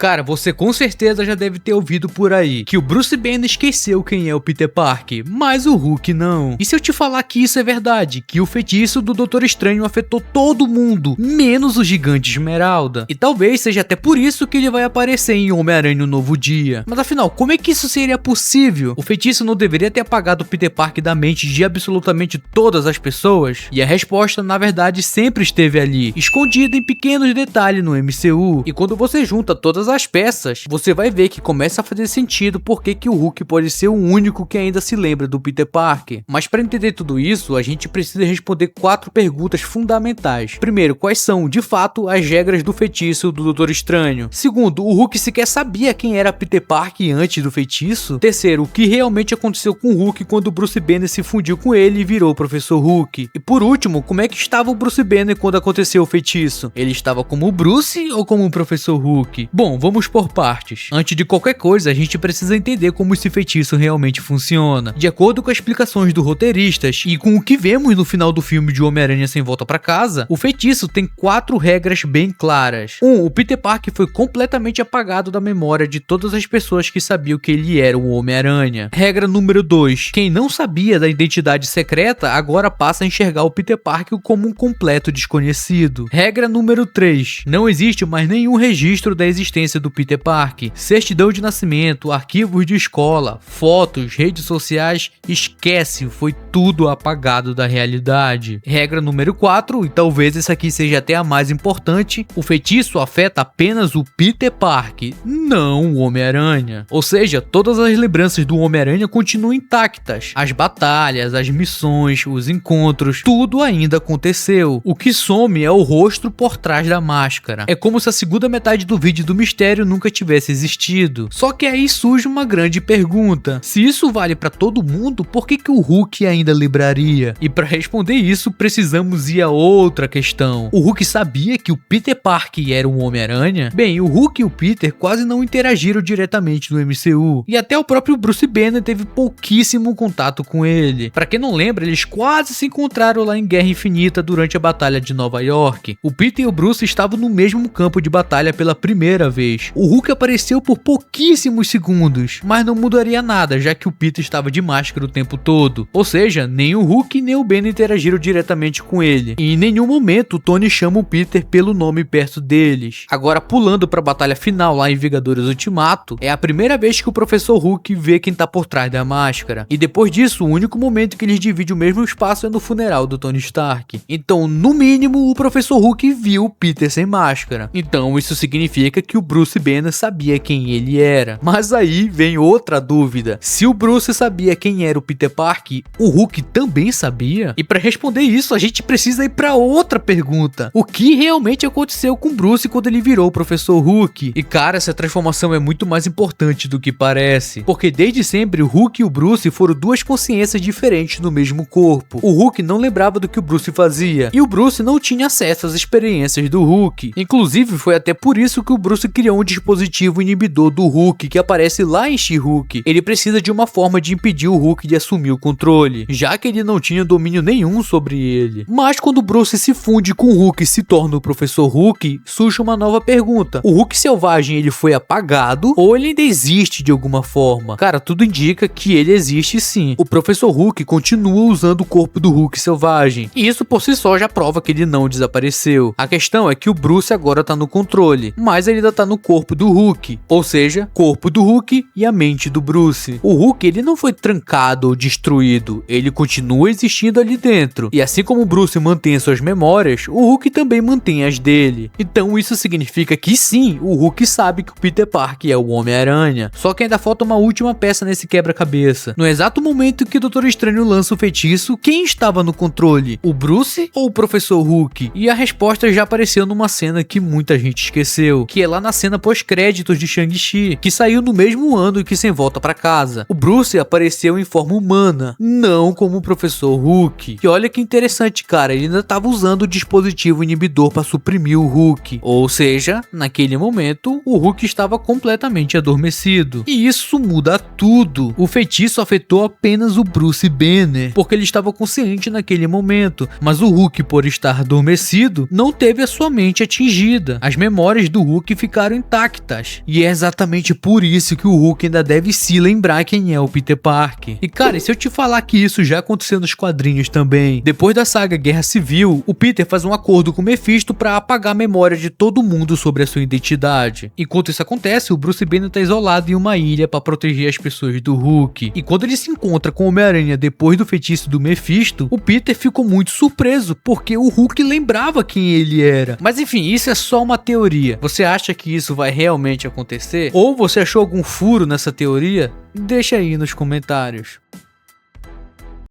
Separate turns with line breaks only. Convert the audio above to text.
Cara, você com certeza já deve ter ouvido por aí que o Bruce Banner esqueceu quem é o Peter Parker, mas o Hulk não. E se eu te falar que isso é verdade, que o feitiço do Doutor Estranho afetou todo mundo, menos o Gigante Esmeralda? E talvez seja até por isso que ele vai aparecer em Homem-Aranha no Novo Dia. Mas afinal, como é que isso seria possível? O feitiço não deveria ter apagado o Peter Parker da mente de absolutamente todas as pessoas? E a resposta, na verdade, sempre esteve ali, escondida em pequenos detalhes no MCU. E quando você junta todas as peças, você vai ver que começa a fazer sentido porque que o Hulk pode ser o único que ainda se lembra do Peter Parker. Mas para entender tudo isso, a gente precisa responder 4 perguntas fundamentais. Primeiro, quais são, de fato, as regras do feitiço do Doutor Estranho? Segundo, o Hulk sequer sabia quem era Peter Parker antes do feitiço? Terceiro, o que realmente aconteceu com o Hulk quando o Bruce Banner se fundiu com ele e virou o Professor Hulk? E por último, como é que estava o Bruce Banner quando aconteceu o feitiço? Ele estava como o Bruce ou como o Professor Hulk? Bom, vamos por partes. Antes de qualquer coisa, a gente precisa entender como esse feitiço realmente funciona. De acordo com as explicações dos roteiristas e com o que vemos no final do filme de Homem-Aranha Sem Volta pra Casa, o feitiço tem 4 regras bem claras. 1. O Peter Parker foi completamente apagado da memória de todas as pessoas que sabiam que ele era o Homem-Aranha. Regra número 2. Quem não sabia da identidade secreta agora passa a enxergar o Peter Parker como um completo desconhecido. Regra número 3. Não existe mais nenhum registro da existência do Peter Parker. Certidão de nascimento, arquivos de escola, fotos, redes sociais, esquece, foi tudo apagado da realidade. Regra número 4, e talvez essa aqui seja até a mais importante, o feitiço afeta apenas o Peter Parker, não o Homem-Aranha. Ou seja, todas as lembranças do Homem-Aranha continuam intactas. As batalhas, as missões, os encontros, tudo ainda aconteceu. O que some é o rosto por trás da máscara. É como se a segunda metade do vídeo do mistério nunca tivesse existido. Só que aí surge uma grande pergunta. Se isso vale pra todo mundo, por que o Hulk ainda lembraria? E para responder isso, precisamos ir a outra questão. O Hulk sabia que o Peter Parker era um Homem-Aranha? Bem, o Hulk e o Peter quase não interagiram diretamente no MCU. E até o próprio Bruce Banner teve pouquíssimo contato com ele. Pra quem não lembra, eles quase se encontraram lá em Guerra Infinita durante a Batalha de Nova York. O Peter e o Bruce estavam no mesmo campo de batalha pela primeira vez. O Hulk apareceu por pouquíssimos segundos, mas não mudaria nada, já que o Peter estava de máscara o tempo todo. Ou seja, nem o Hulk nem o Banner interagiram diretamente com ele. E em nenhum momento o Tony chama o Peter pelo nome perto deles. Agora, pulando para a batalha final lá em Vingadores Ultimato, é a primeira vez que o Professor Hulk vê quem tá por trás da máscara. E depois disso, o único momento que eles dividem o mesmo espaço é no funeral do Tony Stark. Então, no mínimo, o Professor Hulk viu o Peter sem máscara. Então, isso significa que o Bruce Banner sabia quem ele era. Mas aí vem outra dúvida. Se o Bruce sabia quem era o Peter Parker, o Hulk também sabia? E para responder isso, a gente precisa ir para outra pergunta. O que realmente aconteceu com Bruce quando ele virou o Professor Hulk? E cara, essa transformação é muito mais importante do que parece. Porque desde sempre, o Hulk e o Bruce foram duas consciências diferentes no mesmo corpo. O Hulk não lembrava do que o Bruce fazia. E o Bruce não tinha acesso às experiências do Hulk. Inclusive, foi até por isso que o Bruce criou um dispositivo inibidor do Hulk, que aparece lá em She-Hulk. Ele precisa de uma forma de impedir o Hulk de assumir o controle, já que ele não tinha domínio nenhum sobre ele. Mas quando o Bruce se funde com o Hulk e se torna o Professor Hulk, surge uma nova pergunta. O Hulk selvagem, ele foi apagado ou ele ainda existe de alguma forma? Cara, tudo indica que ele existe sim. O Professor Hulk continua usando o corpo do Hulk selvagem, e isso por si só já prova que ele não desapareceu. A questão é que o Bruce agora tá no controle, mas ele ainda tá no corpo do Hulk, ou seja, corpo do Hulk e a mente do Bruce. O Hulk, ele não foi trancado ou destruído, ele continua existindo ali dentro, e assim como o Bruce mantém suas memórias, o Hulk também mantém as dele. Então isso significa que sim, o Hulk sabe que o Peter Parker é o Homem-Aranha, só que ainda falta uma última peça nesse quebra-cabeça. No exato momento que o Doutor Estranho lança o feitiço, quem estava no controle? O Bruce ou o Professor Hulk? E a resposta já apareceu numa cena que muita gente esqueceu, que é lá na cena pós-créditos de Shang-Chi, que saiu no mesmo ano que Sem Volta pra Casa. O Bruce apareceu em forma humana, não como o Professor Hulk. E olha que interessante, cara, ele ainda estava usando o dispositivo inibidor para suprimir o Hulk. Ou seja, naquele momento, o Hulk estava completamente adormecido. E isso muda tudo. O feitiço afetou apenas o Bruce Banner, porque ele estava consciente naquele momento, mas o Hulk, por estar adormecido, não teve a sua mente atingida. As memórias do Hulk ficaram ficaram intactas. E é exatamente por isso que o Hulk ainda deve se lembrar quem é o Peter Parker. E cara, e se eu te falar que isso já aconteceu nos quadrinhos também? Depois da saga Guerra Civil, o Peter faz um acordo com o Mephisto para apagar a memória de todo mundo sobre a sua identidade. Enquanto isso acontece, o Bruce Banner tá isolado em uma ilha para proteger as pessoas do Hulk. E quando ele se encontra com o Homem-Aranha depois do feitiço do Mephisto, o Peter ficou muito surpreso, porque o Hulk lembrava quem ele era. Mas enfim, isso é só uma teoria. Você acha que isso vai realmente acontecer? Ou você achou algum furo nessa teoria? Deixa aí nos comentários.